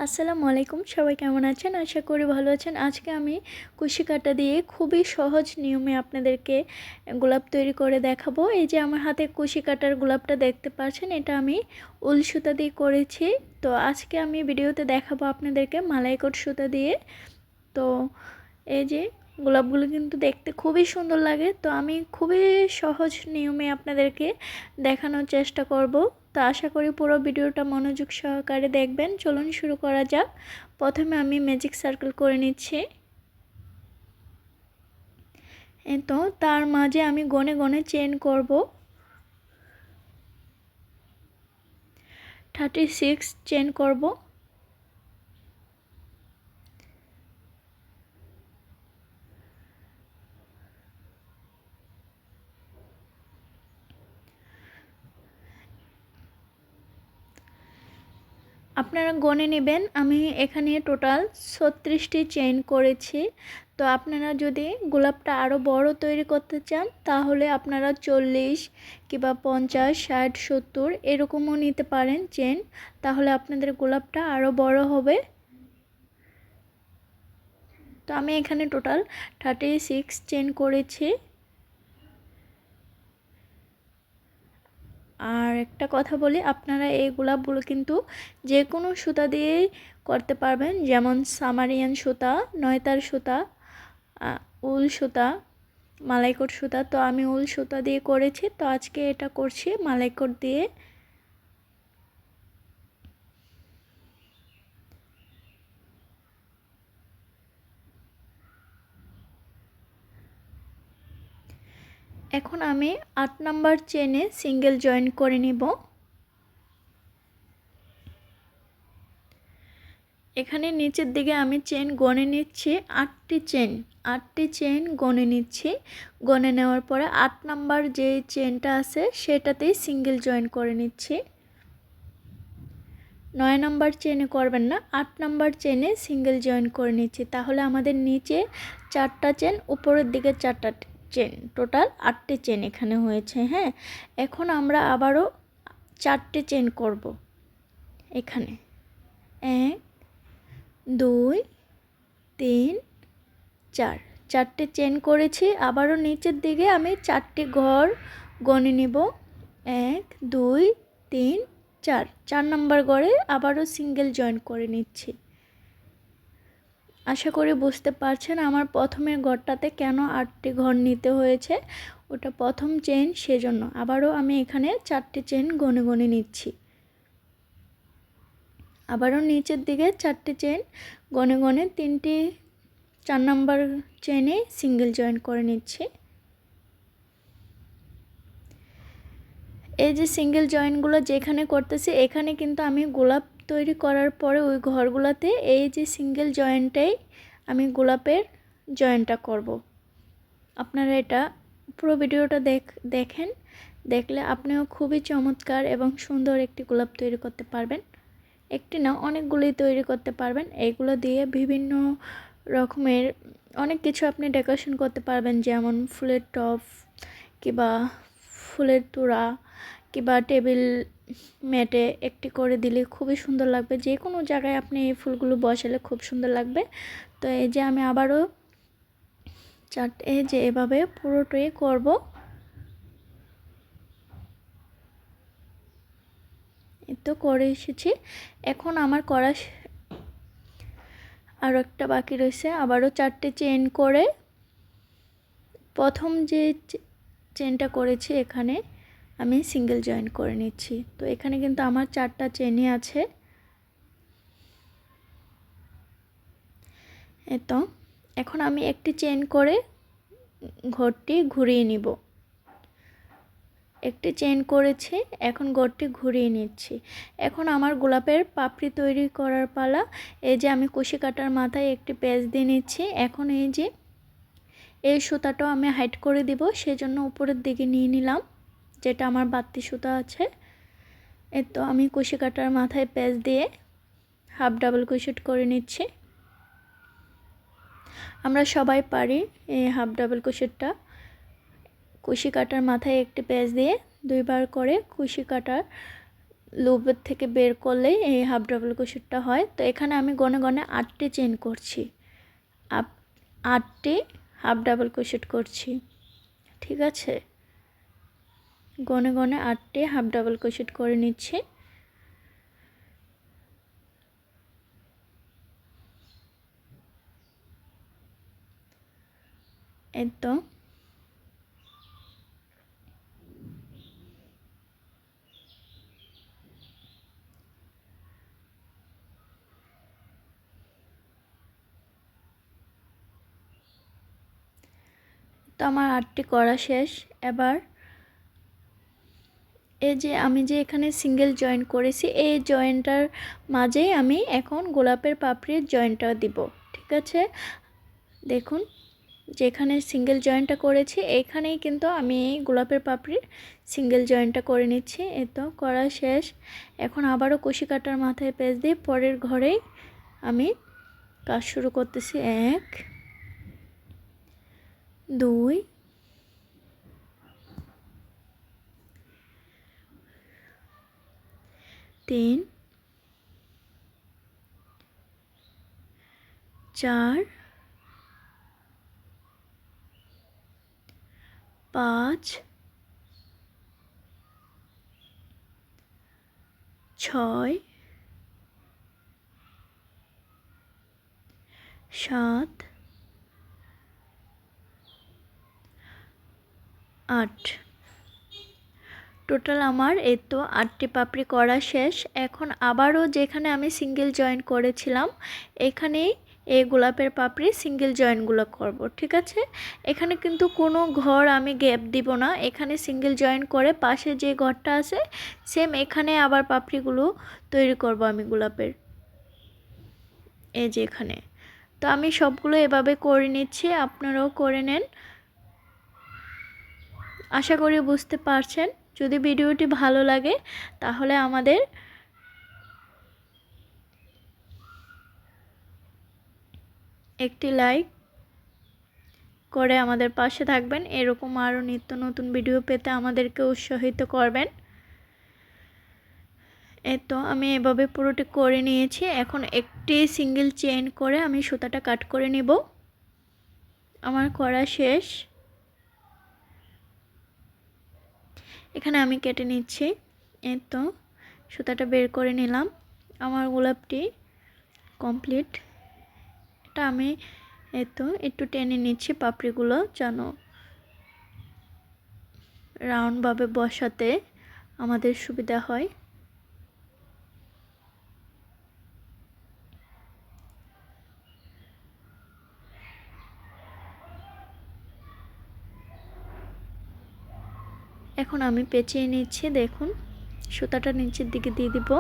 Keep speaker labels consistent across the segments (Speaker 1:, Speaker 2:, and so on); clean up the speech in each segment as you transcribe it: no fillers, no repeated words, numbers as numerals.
Speaker 1: আসসালামু আলাইকুম, সবাই কেমন আছেন? আশা করি ভালো আছেন। আজকে আমি কুশি কাঁটা দিয়ে খুবই সহজ নিয়মে আপনাদেরকে গোলাপ তৈরি করে দেখাবো। এই যে আমার হাতে কুশি কাঁটার গোলাপটা দেখতে পাচ্ছেন, এটা আমি উল সুতা দিয়ে করেছি। তো আজকে আমি ভিডিওতে দেখাবো আপনাদেরকে মালাইকট সুতা দিয়ে। তো এই যে গোলাপগুলো কিন্তু দেখতে খুবই সুন্দর লাগে। তো আমি খুবই সহজ নিয়মে আপনাদেরকে দেখানোর চেষ্টা করব। তো আশা করি পুরো ভিডিওটা মনোযোগ সহকারে দেখবেন। চলুন শুরু করা যাক। প্রথমে আমি ম্যাজিক সার্কেল করে নিচ্ছি। তো তার মাঝে আমি গনে গনে চেন করব। 36 চেন করব। আপনারা গনে নেবেন। আমি এখানে টোটাল 36টি চেইন করেছি। তো আপনারা যদি গোলাপটা আরও বড় তৈরি করতে চান তাহলে আপনারা 40 কিংবা 50, 60, 70 এরকমও নিতে পারেন চেন। তাহলে আপনাদের গোলাপটা আরও বড় হবে। তো আমি এখানে টোটাল 36 চেন করেছি। আর একটা কথা বলি, আপনারা এই গোলাপগুলো কিন্তু যে কোনো সুতা দিয়েই করতে পারবেন, যেমন সামারিয়ান সুতা, নয়তার সুতা, উল সুতা, মালাইকট সুতা। তো আমি উল সুতা দিয়ে করেছি, তো আজকে এটা করছি মালাইকট দিয়ে। এখন আমি 8 নাম্বার চেনে সিঙ্গেল জয়েন করে নিব। এখানে নিচের দিকে আমি চেন গনে নিচ্ছি 8টি চেন গনে নিচ্ছি। গনে নেওয়ার পরে 8 নাম্বার যে চেনটা আছে সেটাতেই সিঙ্গেল জয়েন করে নিচ্ছি। 9 নাম্বার চেনে করবেন না, 8 নাম্বার চেনে সিঙ্গেল জয়েন করে নিচ্ছি। তাহলে আমাদের নিচে 4টা চেন, উপরের দিকে 4টা চেন, টোটাল 8টি চেন এখানে হয়েছে। হ্যাঁ, এখন আমরা আবারও 4টে চেন করব। এখানে 1, 2, 3, 4, 4টে চেন করেছি। আবারও নিচের দিকে আমি 4টি ঘর গনে নেব। 1, 2, 3, 4, 4 নাম্বার ঘরে আবারও সিঙ্গেল জয়েন করে নিচ্ছি। আশা করি বুঝতে পারছেন আমার প্রথমের ঘরটাতে কেন 8টি ঘর নিতে হয়েছে। ওটা প্রথম চেন, সেজন্য আবারও আমি এখানে 4টি চেন গনে গনে নিচ্ছি। আবারও নিচের দিকে 4টি চেন গনে গনে 4 নাম্বার চেনে সিঙ্গেল জয়েন করে নিচ্ছি। এই যে সিঙ্গেল জয়েনগুলো যেখানে করতেছি, এখানে কিন্তু আমি গোলাপ তৈরি করার পরে ওই ঘরগুলোতে এই যে সিঙ্গেল জয়েনটাই আমি গোলাপের জয়েনটা করব। আপনারা এটা পুরো ভিডিওটা দেখেন। দেখলে আপনিও খুবই চমৎকার এবং সুন্দর একটি গোলাপ তৈরি করতে পারবেন। একটি না, অনেকগুলোই তৈরি করতে পারবেন। এইগুলো দিয়ে বিভিন্ন রকমের অনেক কিছু আপনি ডেকোরেশন করতে পারবেন, যেমন ফুলের টব কিংবা ফুলের তোড়া কিংবা টেবিল ম্যাটে একটি করে দিলে খুবই সুন্দর লাগবে। যে কোনো জায়গায় আপনি এই ফুলগুলো বসালে খুব সুন্দর লাগবে। তো এই যে আমি আবারও এই যে এভাবে পুরোটাই করব। এই তো করে এসেছি। এখন আমার করা আর একটা বাকি রয়েছে। আবারও 4টে চেন করে প্রথম যে চেনটা করেছি এখানে আমি সিঙ্গেল জয়েন করে নিচ্ছি। তো এখানে কিন্তু আমার 4টা চেনই আছে। তো এখন আমি একটি চেন করে ঘরটি ঘুরিয়ে নিব। একটি চেন করেছি, এখন ঘরটি ঘুরিয়ে নিচ্ছি। এখন আমার গোলাপের পাপড়ি তৈরি করার পালা। এই যে আমি কুশি কাটার মাথায় একটি পেঁচ দিয়ে নিচ্ছি। এখন এই যে এই সুতাটাও আমি হাইড করে দিব, সেজন্য উপরের দিকে নিয়ে নিলাম, যেটা আমার বাড়তি সুতা আছে। তো আমি কুশি কাটার মাথায় পেঁচ দিয়ে হাফ ডাবল ক্রোশেট করে নিচ্ছি। আমরা সবাই পারি এই হাফ ডাবল ক্রোশেটটা। কুশি কাটার মাথায় একটি পেঁচ দিয়ে 2বার করে কুশি কাটার লুপের থেকে বের করলেই এই হাফ ডাবল ক্রোশেটটা হয়। তো এখানে আমি গনে গনে 8টি চেইন করছি, 8টি হাফ ডাবল ক্রোশেট করছি। ঠিক আছে, গনে গনে 8টি হাফ ডাবল ক্রোশেট করে নিচ্ছি। এই তো আমার 8টি করা শেষ। এবার এই যে আমি যে এখানে সিঙ্গেল জয়েন করেছি, এই জয়েনটার মাঝেই আমি এখন গোলাপের পাপড়ির জয়েনটা দিব। ঠিক আছে, দেখুন যেখানে সিঙ্গেল জয়েনটা করেছি এইখানেই কিন্তু আমি এই গোলাপের পাপড়ির সিঙ্গেল জয়েনটা করে নিচ্ছি। এই তো করা শেষ। এখন আবারও কুশি কাটার মাথায় পেঁচ দিয়ে পরের ঘরেই আমি কাজ শুরু করতেছি। 1 2 3 4 5 6 7 8। টোটাল আমার এই তো 8টি পাপড়ি করা শেষ। এখন আবারও যেখানে আমি সিঙ্গেল জয়েন করেছিলাম এখানেই এই গোলাপের পাপড়ি সিঙ্গেল জয়েনগুলো করব। ঠিক আছে, এখানে কিন্তু কোনো ঘর আমি গ্যাপ দিব না। এখানে সিঙ্গেল জয়েন করে পাশে যে ঘরটা আছে সেম এখানে আবার পাপড়িগুলো তৈরি করব আমি গোলাপের। এই যে এখানে তো আমি সবগুলো এভাবে করে নিচ্ছি, আপনারাও করে নেন। আশা করি বুঝতে পারছেন। যদি ভিডিওটি ভালো লাগে তাহলে আমাদের একটি লাইক করে আমাদের পাশে থাকবেন। এরকম আরও নিত্য নতুন ভিডিও পেতে আমাদেরকে উৎসাহিত করবেন। এই তো আমি এভাবে পুরোটি করে নিয়েছি। এখন একটি সিঙ্গেল চেইন করে আমি সুতাটা কাট করে নিব। আমার করা শেষ। এখানে আমি কেটে নিচ্ছি। এই তো সুতাটা বের করে নিলাম। আমার গোলাপটি কমপ্লিট। এটা আমি এই তো একটু টেনে নিচ্ছি পাপড়িগুলো যেন রাউন্ডভাবে বসাতে আমাদের সুবিধা হয়। এখন আমি পেঁচিয়ে নিচ্ছি। দেখুন সুতাটা নিচের দিকে দিয়ে দিব।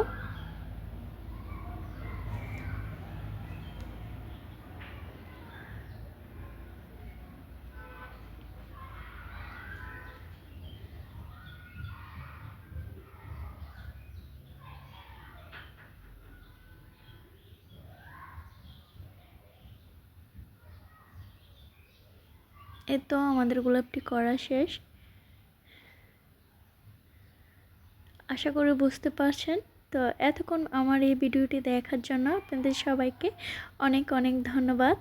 Speaker 1: এই তো আমাদের গোলাপটি করা শেষ। আশা করি বুঝতে পারছেন। তো এতক্ষণ আমার এই ভিডিওটি দেখার জন্য আপনাদের সবাইকে অনেক অনেক ধন্যবাদ।